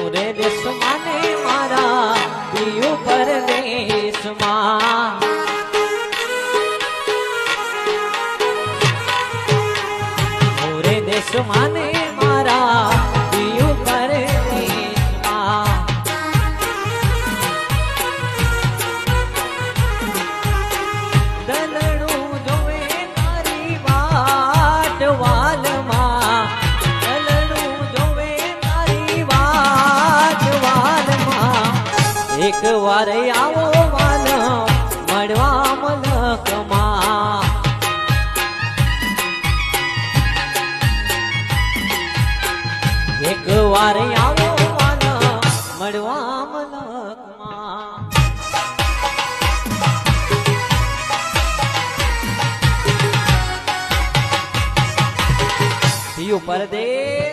મોરે દેશમાં ને મારા દિયું પરદેશમાં મોરે દેશમાં ને મારા દિયું પરદેશમાં દલડું જોવે તારી વાટ વાલમાં દલડું જોવે તારી વાટ વાલમાં એક વાર આવો વાલમ મળવા મલકમાં એક વાર આવો વાલમ મળવા મલકમાં દિયું પરદેશ